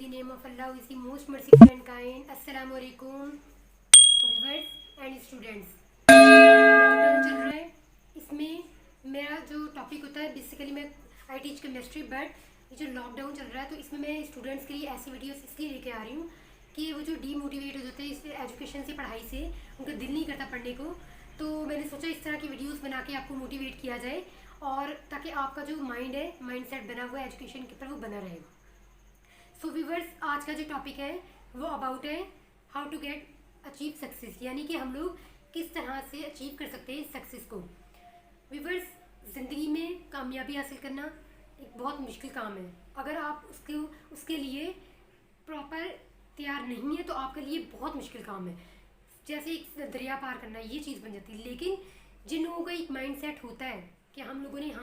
the name of Allah, who is the most merciful and kind. Assalamu alaikum viewers and students. Lockdown चल रहा है, इसमें मेरा जो टॉपिक होता है बेसिकली मैं आई टीच केमिस्ट्री, बट ये जो लॉकडाउन चल रहा है तो इसमें मैं स्टूडेंट्स के लिए ऐसी वीडियोस इसलिए लेके आ रही हूँ कि वो जो डीमोटिवेट हो जाते हैं इस एजुकेशन से, पढ़ाई से, उनका दिल नहीं करता पढ़ने को। तो मैंने सोचा इस तरह की वीडियोस बना के आपको मोटिवेट किया जाए, और ताकि आपका जो माइंड है, माइंड सेट बना हुआ है एजुकेशन के ऊपर, वो बना रहे। सो व्यूवर्स, आज का जो टॉपिक है वो अबाउट है how to get achieve success, यानी कि हम लोग किस तरह से अचीव कर सकते हैं सक्सेस को। व्यूवर्स, ज़िंदगी में कामयाबी हासिल करना एक बहुत मुश्किल काम है। अगर आप उसके लिए प्रॉपर तैयार नहीं है तो आपके लिए बहुत मुश्किल काम है। जैसे एक दरिया पार करना, ये चीज़ बन जाती है। लेकिन जिन लोगों का एक माइंड सेट होता है कि हम लोगों ने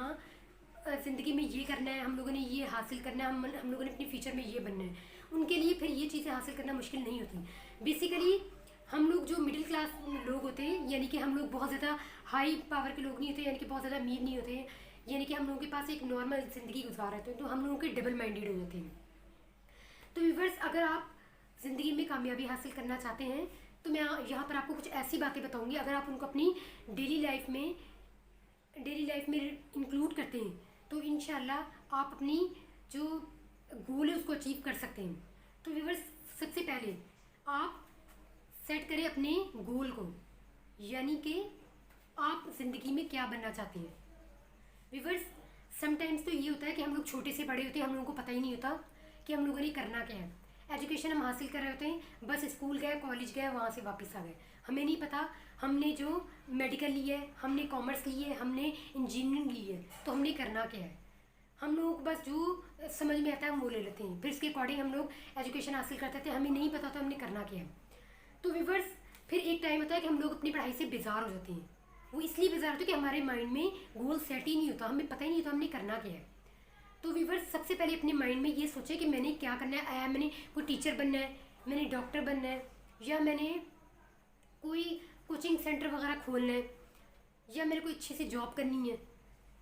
ज़िंदगी में ये करना है, हम लोगों ने ये हासिल करना है, हम लोगों ने अपने फ्यूचर में ये बनना है, उनके लिए फिर ये चीज़ें हासिल करना मुश्किल नहीं होती। बेसिकली हम लोग जो मिडिल क्लास लोग होते हैं, यानी कि हम लोग बहुत ज़्यादा हाई पावर के लोग नहीं होते, यानी कि बहुत ज़्यादा अमीर नहीं होते हैं, यानी कि हम लोगों के पास एक नॉर्मल ज़िंदगी गुजार रहे हैं, तो हम लोगों के डबल माइंडेड हो जाते हैं। तो व्यूअर्स, अगर आप ज़िंदगी में कामयाबी हासिल करना चाहते हैं तो मैं यहाँ पर आपको कुछ ऐसी बातें बताऊँगी, अगर आप उनको अपनी डेली लाइफ में इंक्लूड करते हैं तो इंशाल्लाह आप अपनी जो गोल है उसको अचीव कर सकते हैं। तो व्यूअर्स, सबसे पहले आप सेट करें अपने गोल को, यानी कि आप ज़िंदगी में क्या बनना चाहते हैं। व्यूअर्स, समटाइम्स तो ये होता है कि हम लोग छोटे से बड़े होते हैं, हम लोगों को पता ही नहीं होता कि हम लोगों ने करना क्या है। एजुकेशन हम हासिल कर रहे होते हैं, बस स्कूल गए, कॉलेज गए, वहाँ से वापस आ गए, हमें नहीं पता हमने जो मेडिकल ली है, हमने कॉमर्स ली है, हमने इंजीनियरिंग ली है, तो हमने करना क्या है। हम लोग बस जो समझ में आता है हम वो ले लेते हैं, फिर इसके अकॉर्डिंग हम लोग एजुकेशन हासिल करते थे, हमें नहीं पता था हमने करना क्या है। तो व्यूअर्स, फिर एक टाइम होता है कि हम लोग अपनी पढ़ाई से बेजार हो जाते हैं। वो इसलिए बेजार होते हैं कि हमारे माइंड में गोल सेट ही नहीं होता, हमें पता ही नहीं होता हमने करना क्या है। तो व्यूअर्स, सबसे पहले अपने माइंड में ये सोचे कि मैंने क्या करना है। आया मैंने कोई टीचर बनना है, मैंने डॉक्टर बनना है, या मैंने कोई कोचिंग सेंटर वगैरह खोलना है, या मेरे को अच्छे से जॉब करनी है।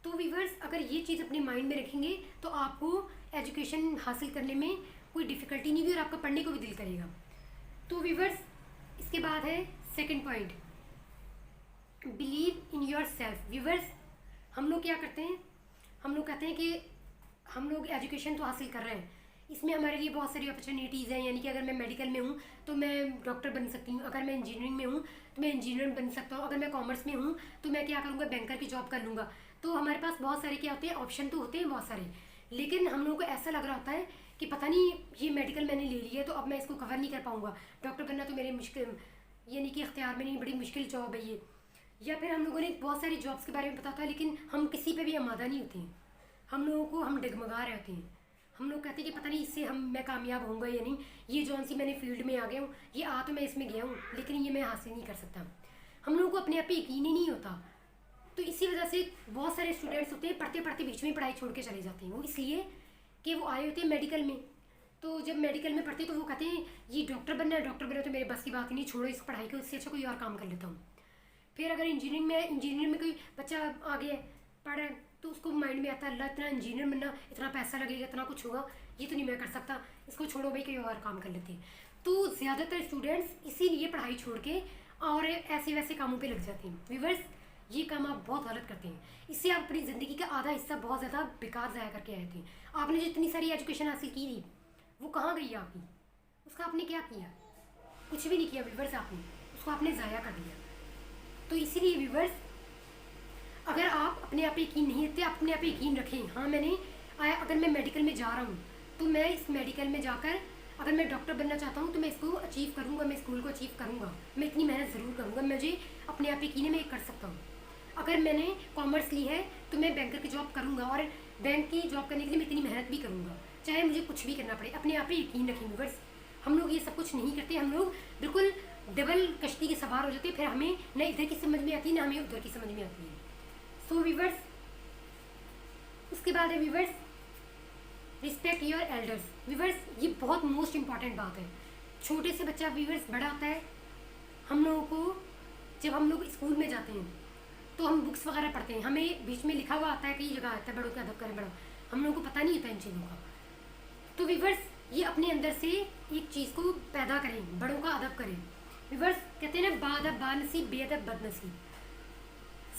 तो व्यूअर्स, अगर ये चीज़ अपने माइंड में रखेंगे तो आपको एजुकेशन हासिल करने में कोई डिफ़िकल्टी नहीं होगी और आपका पढ़ने को भी दिल करेगा। तो व्यूअर्स, इसके बाद है second point, believe in your self. Viewers, हम लोग क्या करते हैं, हम लोग कहते हैं कि हम लोग एजुकेशन तो हासिल कर रहे हैं, इसमें हमारे लिए बहुत सारी अपॉर्चुनिटीज़ हैं, यानी कि अगर मैं मेडिकल में हूँ तो मैं डॉक्टर बन सकती हूँ, अगर मैं इंजीनियरिंग में हूँ तो मैं इंजीनियर बन सकता हूँ, अगर मैं कॉमर्स में हूँ तो मैं क्या करूँगा, बैंकर की जॉब कर लूँगा। तो हमारे पास बहुत सारे क्या होते हैं, ऑप्शन तो होते हैं बहुत सारे, लेकिन हम लोगों को ऐसा लग रहा होता है कि पता नहीं ये मेडिकल मैंने ले लिया है तो अब मैं इसको कवर नहीं कर पाऊँगा, डॉक्टर बनना तो मेरे मुश्किल, यानी कि इख्तियार में नहीं, बड़ी मुश्किल जॉब है ये। या फिर हम लोगों ने बहुत सारी जॉब्स के बारे में पता था, लेकिन हम किसी पे भी आमादा नहीं होते हैं, हम लोगों को हम डगमगा रहे होते हैं। हम लोग कहते हैं कि पता नहीं इससे मैं कामयाब होऊंगा या नहीं, ये जौन सी मैंने फील्ड में आ गया हूँ, ये तो मैं इसमें गया हूँ, लेकिन ये मैं हासिल नहीं कर सकता। हम लोगों को अपने आप पे यकीन ही नहीं होता। तो इसी वजह से बहुत सारे स्टूडेंट्स होते हैं, पढ़ते पढ़ते बीच में पढ़ाई छोड़ के चले जाते हैं। वो इसलिए कि वो आए होते हैं मेडिकल में, तो जब मेडिकल में पढ़ते तो वो कहते हैं ये डॉक्टर बनना है, डॉक्टर बनना तो मेरे बस की बात ही नहीं, छोड़ो इस पढ़ाई को, इससे अच्छा कोई और काम कर लेता हूँ। फिर अगर इंजीनियरिंग में कोई बच्चा आ गया पढ़ रहा है तो उसको माइंड में आता है, अल्लाह इतना इंजीनियर बनना, इतना पैसा लगेगा, इतना कुछ होगा, ये तो नहीं मैं कर सकता, इसको छोड़ो भाई, कोई और काम कर लेते हैं। तो ज़्यादातर स्टूडेंट्स इसीलिए पढ़ाई छोड़ के और ऐसे वैसे कामों पे लग जाते हैं। व्यूअर्स, ये काम आप बहुत गलत करते हैं, इससे आप अपनी ज़िंदगी का आधा हिस्सा बहुत ज़्यादा बेकार ज़ाया करके आए थे। आपने जो इतनी सारी एजुकेशन हासिल की थी वो कहाँ गई आपकी, उसका आपने क्या किया, कुछ भी नहीं किया व्यूअर्स, आपने उसको आपने ज़ाया कर दिया। तो इसीलिए व्यूअर्स, अगर आप अपने आप पे यकीन नहीं रखते, अपने आप पे यकीन रखें। हाँ, अगर मैं मेडिकल में जा रहा हूँ तो मैं इस मेडिकल में जाकर अगर मैं डॉक्टर बनना चाहता हूँ तो मैं इसको अचीव करूँगा, मैं इस गोल को अचीव करूँगा, मैं इतनी मेहनत ज़रूर करूँगा, मुझे अपने आप पे यकीन है मैं कर सकता हूँ। अगर मैंने कॉमर्स ली है तो मैं बैंकर की जॉब करूँगा, और बैंक की जॉब करने के लिए मैं इतनी मेहनत भी करूँगा, चाहे मुझे कुछ भी करना पड़े। अपने आप पे यकीन रखें व्यूअर्स, हम लोग ये सब कुछ नहीं करते, हम लोग बिल्कुल डबल कश्ती के सवार हो जाते हैं, फिर हमें न इधर की समझ में आती है, ना हमें उधर की समझ में आती है। सो व्यूअर्स, उसके बाद है viewers, respect your elders. Viewers, ये बहुत मोस्ट इंपॉर्टेंट बात है। छोटे से बच्चा व्यूअर्स बड़ा होता है, हम लोगों को जब हम लोग स्कूल में जाते हैं तो हम बुक्स वगैरह पढ़ते हैं, हमें बीच में लिखा हुआ आता है कि ये जगह आता है बड़ों का अदब करें, बड़ा, हम लोगों को पता नहीं होता इन चीज़ों का। तो व्यूअर्स, ये अपने अंदर से एक चीज़ को पैदा करें, बड़ों का अदब करें। व्यूअर्स कहते हैं ना, बाअदब बानसीब बेअदब बदनसीब।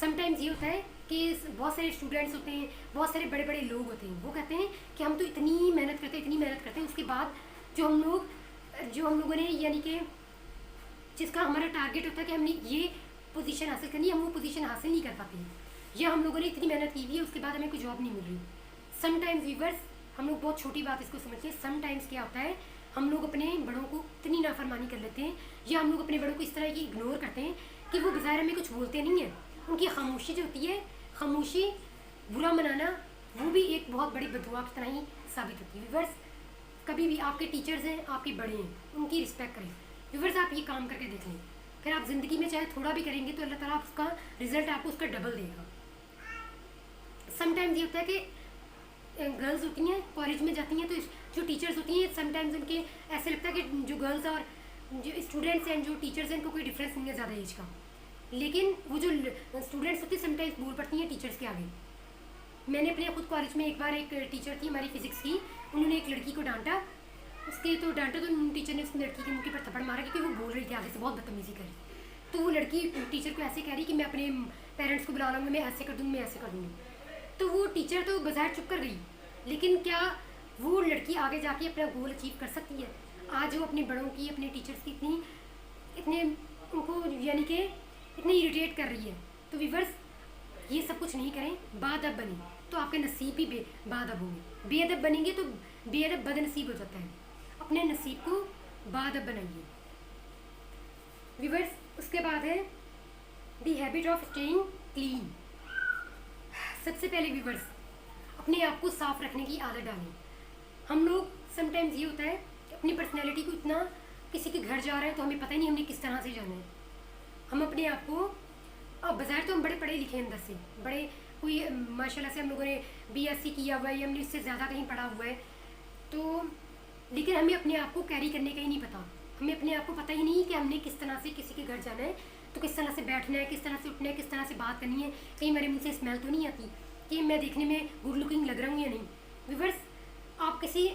समटाइम्स ये होता है कि बहुत सारे स्टूडेंट्स होते हैं, बहुत सारे बड़े बड़े लोग होते हैं, वो कहते हैं कि हम तो इतनी मेहनत करते हैं, इतनी मेहनत करते हैं, उसके बाद जो हम लोगों ने यानी कि जिसका हमारा टारगेट होता है कि हमने ये पोजीशन हासिल करनी है, हम वो पोजीशन हासिल नहीं कर पाते हैं, या हम लोगों ने इतनी मेहनत की हुई है, उसके बाद हमें कोई जॉब नहीं मिल रही। समटाइम्स व्यूअर्स, हम लोग बहुत छोटी बात इसको समझते हैं, समटाइम्स क्या होता है, हम लोग अपने बड़ों को इतनी नाफरमानी कर लेते हैं, या हम लोग अपने बड़ों को इस तरह की इग्नोर करते हैं कि वो बज़ाहिर हमें कुछ बोलते नहीं हैं। उनकी खामोशी जो होती है, खामोशी बुरा मनाना, वो भी एक बहुत बड़ी बददुआ की तरह ही साबित होती है। व्यूअर्स, कभी भी आपके टीचर्स हैं, आपके बड़े हैं, उनकी रिस्पेक्ट करें। व्यूअर्स, आप ये काम करके देख लें, फिर आप ज़िंदगी में चाहे थोड़ा भी करेंगे तो अल्लाह ताला उसका रिजल्ट आपको उसका डबल देगा। समटाइम्स ये होता है कि गर्ल्स होती हैं, कॉलेज में जाती हैं, तो जो टीचर्स होती हैं, समटाइम्स उनके ऐसे लगता है कि जो गर्ल्स और जो स्टूडेंट्स हैं, जो टीचर्स हैं, इनको कोई डिफरेंस नहीं है ज़्यादा एज का, लेकिन वो जो स्टूडेंट्स होती हैं समटाइम्स बोल पड़ती हैं टीचर्स के आगे। मैंने अपने खुद कॉलेज में एक बार, एक टीचर थी हमारी फिजिक्स की, उन्होंने एक लड़की को डांटा, तो टीचर ने उस लड़की के मुँह के पर थप्पड़ मारा क्योंकि वो बोल रही थी आगे से, बहुत बदतमीजी करी। तो वो लड़की टीचर को ऐसे कह रही कि मैं अपने पेरेंट्स को बुला लाऊंगी, मैं ऐसे कर दूँगी, मैं ऐसे कर दूँगी। तो वो टीचर तो बज़ाहिर चुप कर गई, लेकिन क्या वो लड़की आगे जाके अपना गोल अचीव कर सकती है? आज वो अपने बड़ों की, अपने टीचर्स की इतने उनको यानी कि इतनी इरिटेट कर रही है। तो व्यूअर्स, ये सब कुछ नहीं करें, बाअदब बने तो आपके नसीब भी बाअदब होंगे, बेअदब बनेंगे तो बेअदब बदनसीब हो जाता है। अपने नसीब को बाअदब बनाइए। व्यूअर्स, उसके बाद है the habit of staying clean. सबसे पहले व्यूअर्स, अपने आप को साफ रखने की आदत डालें। हम लोग समटाइम्स ये होता है कि अपनी पर्सनैलिटी को इतना, किसी के घर जा रहे हैं तो हमें पता ही नहीं हमने किस तरह से जाना है। हम अपने आप को, बाज़ार तो हम बड़े पढ़े लिखे अंदर से, बड़े कोई माशाल्लाह से हम लोगों ने BSc किया हुआ है या हमने इससे ज़्यादा कहीं पढ़ा हुआ है, तो लेकिन हमें अपने आप को कैरी करने का ही नहीं पता। हमें अपने आप को पता ही नहीं कि हमने किस तरह से किसी के घर जाना है, तो किस तरह से बैठना है, किस तरह से उठना है, किस तरह से बात करनी है, कहीं मेरे मुँह से स्मेल तो नहीं आती, कि मैं देखने में गुड लुकिंग लग रहा हूँ या नहीं। व्यूअर्स, आप किसी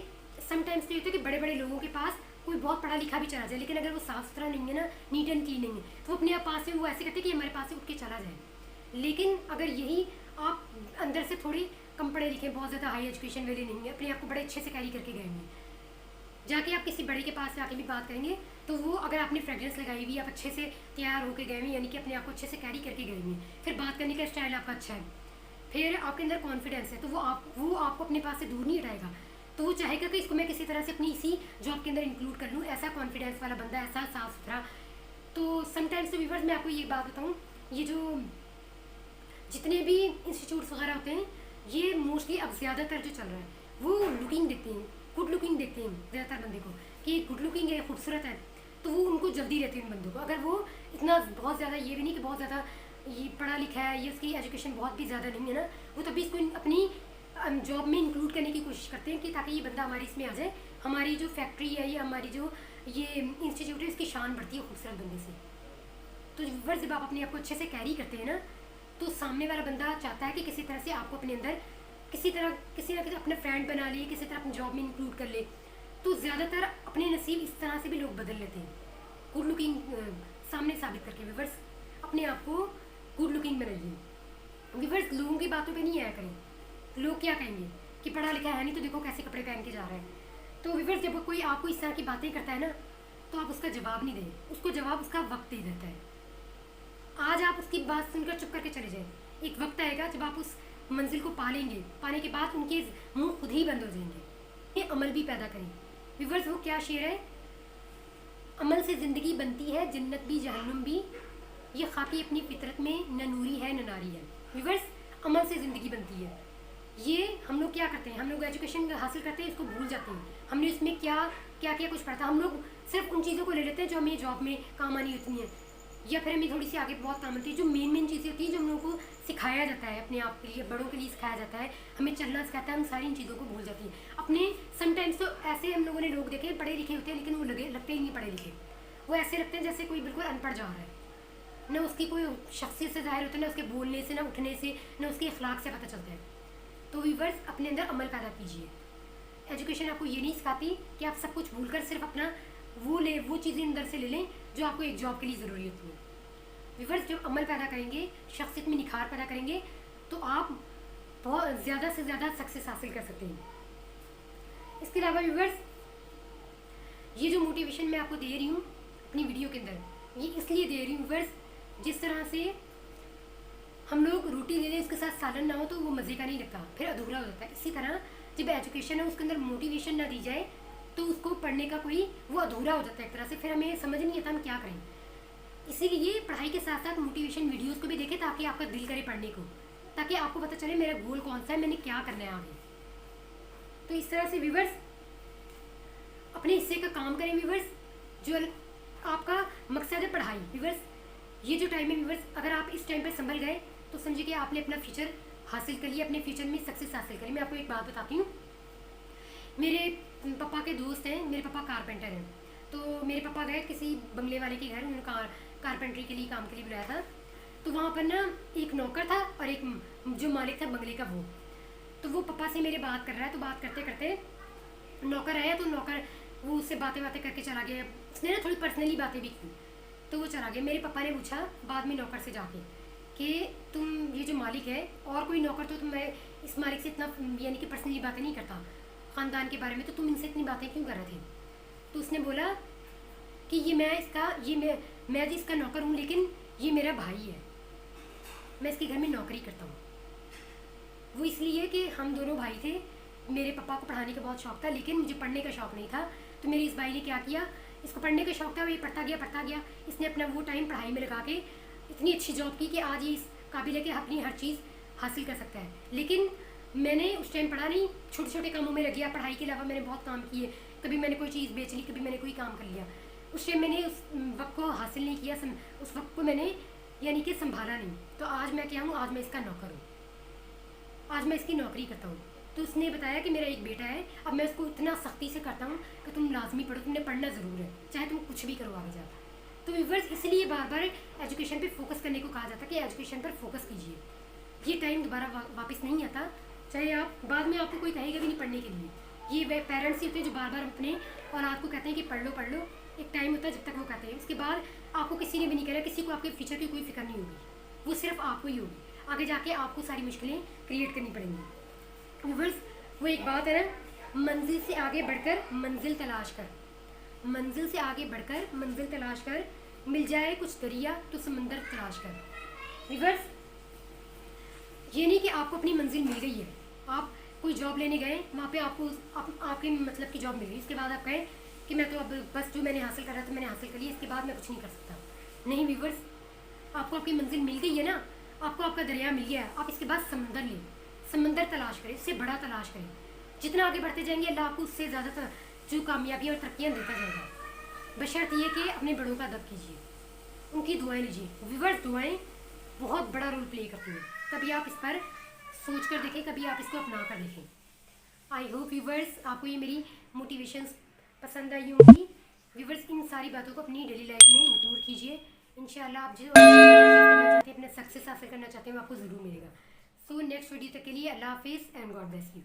समटाइम्स तो ये होता है कि बड़े बड़े लोगों के पास कोई बहुत पढ़ा लिखा भी चला जाए, लेकिन अगर वो साफ़ सुथरा नहीं है ना, नीट एंड क्लीन नहीं है, तो अपने आप पास में वो ऐसे कहते हैं कि हमारे पास से उठ के चला जाए। लेकिन अगर यही आप अंदर से थोड़ी कम पढ़े लिखे, बहुत ज़्यादा हाई एजुकेशन वाले नहीं है, अपने आप को बड़े अच्छे से कैरी करके गए हैं, जाके आप किसी बड़े के पास जाके भी बात करेंगे तो वो, अगर आपने फ्रेगरेंस लगाई हुई, आप अच्छे से तैयार होकर गए हुए, यानी कि अपने आप को अच्छे से कैरी करके गए हुए, फिर बात करने का स्टाइल आपका अच्छा है, फिर आपके अंदर कॉन्फिडेंस है, तो वो आपको अपने पास से दूर नहीं हटाएगा। तो वो चाहेगा कि इसको मैं किसी तरह से अपनी इसी जॉब के अंदर इंक्लूड कर लूँ, ऐसा कॉन्फिडेंस वाला बंदा, ऐसा साफ सुथरा। तो समटाइम्स तो व्यूअर्स, मैं आपको ये बात बताऊँ, ये जो जितने भी इंस्टीट्यूट्स वगैरह होते हैं, ये मोस्टली अब ज़्यादातर जो चल रहा है वो लुकिंग देखते हैं, गुड लुकिंग देखते हैं ज़्यादातर बंदे को, कि गुड लुकिंग है, खूबसूरत है, तो वो उनको जल्दी रहती है उन बंदों को। अगर वो इतना बहुत ज़्यादा, ये भी नहीं कि बहुत ज़्यादा ये पढ़ा लिखा है, ये उसकी एजुकेशन बहुत भी ज़्यादा नहीं है ना, वो तभी इसको अपनी जॉब में इंक्लूड करने की कोशिश करते हैं कि ताकि ये बंदा हमारी इसमें आ जाए, हमारी जो फैक्ट्री है या हमारी जो ये इंस्टीट्यूट है, इसकी शान बढ़ती है खूबसूरत बंदे से। तो व्यूअर्स, जब आप अपने आप को अच्छे से कैरी करते हैं ना, तो सामने वाला बंदा चाहता है कि किसी तरह से आपको अपने अंदर किसी ना किसी अपना फ्रेंड बना ले, किसी तरह अपनी जॉब में इंक्लूड कर ले। तो ज़्यादातर अपने नसीब इस तरह से भी लोग बदल लेते हैं, गुड लुकिंग सामने साबित करके। व्यूअर्स, अपने आप को गुड लुकिंग बनाइए। व्यूअर्स, लोगों की बातों पे नहीं आया करें। लोग क्या कहेंगे कि पढ़ा लिखा है नहीं, तो देखो कैसे कपड़े पहन के जा रहा है। तो व्यूअर्स, जब कोई आपको इस तरह की बातें करता है ना, तो आप उसका जवाब नहीं दें, उसको जवाब उसका वक्त दे देता है। आज आप उसकी बात सुनकर चुप करके चले जाएं, एक वक्त आएगा जब आप उस मंजिल को पा लेंगे, पाने के बाद उनके मुंह खुद ही बंद हो जाएंगे। ये अमल भी पैदा करें। व्यूअर्स, वो क्या शेर है, अमल से ज़िंदगी बनती है, जन्नत भी जहन्नुम भी, ये खाकी अपनी फितरत में, न नूरी है न नारी है। व्यूअर्स, अमल से ज़िंदगी बनती है। ये हम लोग क्या करते हैं, हम लोग एजुकेशन हासिल करते हैं, इसको भूल जाते हैं, हमने इसमें क्या क्या क्या कुछ पढ़ा। हम लोग सिर्फ उन चीज़ों को ले लेते हैं जो हमें जॉब में काम आनी होती हैं, या फिर हमें थोड़ी सी आगे बहुत काम आती है। जो मेन चीज़ें होती हैं, जो हम लोगों को सिखाया जाता है, अपने आप के लिए, बड़ों के लिए सिखाया जाता है, हमें चलना सिखाता है, हम सारी इन चीज़ों को भूल जाती हैं। अपने समटाइम्स तो ऐसे हम लोगों ने लोग देखे, पढ़े लिखे होते हैं लेकिन वो लगते ही नहीं पढ़े लिखे, वो ऐसे लगते हैं जैसे कोई बिल्कुल अनपढ़ जा रहा है। न उसकी कोई शख्सियत से जाहिर होता है, न उसके बोलने से, न उठने से, न उसके अखलाक से पता चलता है। तो व्यूअर्स, अपने अंदर अमल पैदा कीजिए। एजुकेशन आपको ये नहीं सिखाती कि आप सब कुछ भूलकर सिर्फ अपना वो चीज़ें अंदर से ले लें जो आपको एक जॉब के लिए ज़रूरी होती है। व्यूअर्स, जब अमल पैदा करेंगे, शख्सियत में निखार पैदा करेंगे, तो आप बहुत ज़्यादा से ज़्यादा सक्सेस हासिल कर सकते हैं। इसके अलावा व्यूअर्स, ये जो मोटिवेशन मैं आपको दे रही हूँ अपनी वीडियो के अंदर, ये इसलिए दे रही हूँ व्यूअर्स, जिस तरह से हम लोग रोटी ले लें उसके साथ सालन ना हो तो वो मज़े का नहीं लगता, फिर अधूरा हो जाता है। इसी तरह जब एजुकेशन है उसके अंदर मोटिवेशन ना दी जाए तो उसको पढ़ने का वो अधूरा हो जाता है एक तरह से, फिर हमें समझ नहीं आता हम क्या करें। इसीलिए पढ़ाई के साथ साथ मोटिवेशन वीडियोस को भी देखें ताकि आपका दिल करे पढ़ने को, ताकि आपको पता चले मेरा गोल कौन सा है, मैंने क्या करना है आगे। तो इस तरह से व्यूअर्स अपने हिस्से का काम करें व्यूअर्स, जो आपका मकसद है पढ़ाई। व्यूअर्स, ये जो टाइम है व्यूअर्स, अगर आप इस टाइम पर संभल गए तो समझिए कि आपने अपना फ्यूचर हासिल कर लिया, अपने फ्यूचर में सक्सेस हासिल करी। मैं आपको एक बात बताती हूँ, मेरे पापा के दोस्त हैं, मेरे पापा कारपेंटर हैं, तो मेरे पापा गए किसी बंगले वाले के घर, उन्होंने कारपेंट्री के लिए काम के लिए बुलाया था। तो वहाँ पर ना एक नौकर था और एक जो मालिक था बंगले का, तो वो पापा से मेरे बात कर रहा है। तो बात करते करते नौकर आया, तो नौकर वो उससे बातें करके चला गया। उसने ना थोड़ी पर्सनली बातें भी की, तो वो चला गया। मेरे पापा ने पूछा बाद में नौकर से जाके कि तुम ये जो मालिक है और कोई नौकर तो मैं इस मालिक से इतना यानी कि पर्सनली बातें नहीं करता ख़ानदान के बारे में, तो तुम इनसे इतनी बातें क्यों कर रहे थे? तो उसने बोला कि मैं जी इसका नौकर हूँ, लेकिन ये मेरा भाई है, मैं इसके घर में नौकरी करता हूँ। वो इसलिए कि हम दोनों भाई थे, मेरे पापा को पढ़ाने का बहुत शौक़ था लेकिन मुझे पढ़ने का शौक़ नहीं था। तो मेरे इस भाई ने क्या किया, इसको पढ़ने का शौक़ था, वो ये पढ़ता गया। इसने अपना वो टाइम पढ़ाई में लगा के इतनी अच्छी जॉब की कि आज ये इस काबिल है कि अपनी हर चीज़ हासिल कर सकता है। लेकिन मैंने उस टाइम पढ़ा नहीं, छोटे छोटे कामों में लग गया। पढ़ाई के अलावा मैंने बहुत काम किए, कभी मैंने कोई चीज़ बेच ली, कभी मैंने कोई काम कर लिया। उस टाइम मैंने उस वक्त को हासिल नहीं किया, उस वक्त को मैंने यानी कि संभाला नहीं। तो आज मैं क्या हूँ, आज मैं इसका नौकर हूँ, आज मैं इसकी नौकरी करता हूँ। तो उसने बताया कि मेरा एक बेटा है, अब मैं उसको इतना सख्ती से करता हूँ कि तुम लाजमी पढ़ो, तुमने पढ़ना ज़रूर है, चाहे तुम कुछ भी करो आगे जाकर। तो व्यूअर्स, इसलिए बार बार एजुकेशन पे फोकस करने को कहा जाता है कि एजुकेशन पर फोकस कीजिए। ये टाइम दोबारा वापस नहीं आता, चाहे आप बाद में आपको कोई कहेगा भी नहीं पढ़ने के लिए। ये वे पेरेंट्स ही होते हैं जो बार बार अपने औलाद को कहते हैं कि पढ़ लो। एक टाइम होता है जब तक वो कहते हैं, उसके बाद आपको किसी ने भी नहीं कहा, किसी को आपके फ्यूचर की कोई फिक्र नहीं होगी, वो सिर्फ आपको ही होगी। आगे जाके आपको सारी मुश्किलें क्रिएट करनी पड़ेंगी। व्यूअर्स, वो एक बात है ना, मंजिल से आगे बढ़कर मंजिल तलाश कर, मंजिल से आगे बढ़कर मंजिल तलाश कर, मिल जाए कुछ दरिया तो समंदर तलाश कर। व्यूअर्स, ये नहीं कि आपको अपनी मंजिल मिल गई है, आप कोई जॉब लेने गए, वहाँ पे आपको आपके मतलब की जॉब मिल गई, इसके बाद आप कहें कि मैं तो अब बस जो मैंने हासिल करा था मैंने हासिल कर लिया, इसके बाद मैं कुछ नहीं कर सकता। नहीं व्यूअर्स, आपको आपकी मंजिल मिल गई है ना, आपको आपका दरिया मिल गया है, आप इसके बाद समंदर लें, समंदर तलाश करें, इससे बड़ा तलाश करें। जितना आगे बढ़ते जाएंगे अल्लाह आपको उससे ज़्यादा जो कामयाबी और तरक्कियाँ देता जाएगा, बशर्त ये कि अपने बड़ों का अदब कीजिए, उनकी दुआएं लीजिए। व्यूअर्स, दुआएं बहुत बड़ा रोल प्ले करती हैं, कभी आप इस पर सोच कर देखें, कभी आप इसको अपना कर देखें। आई होप व्यूअर्स आपको ये मेरी मोटिवेशन पसंद आई होंगी। व्यूअर्स, इन सारी बातों को अपनी डेली लाइफ में इंक्लूड कीजिए, इंशाल्लाह आप जो करना चाहते हैं, अपने सक्सेस हासिल करना चाहते हैं, वो आपको ज़रूर मिलेगा। सो नेक्स्ट वीडियो तक के लिए अल्लाह हाफिज़ एंड गॉड ब्लेस यू।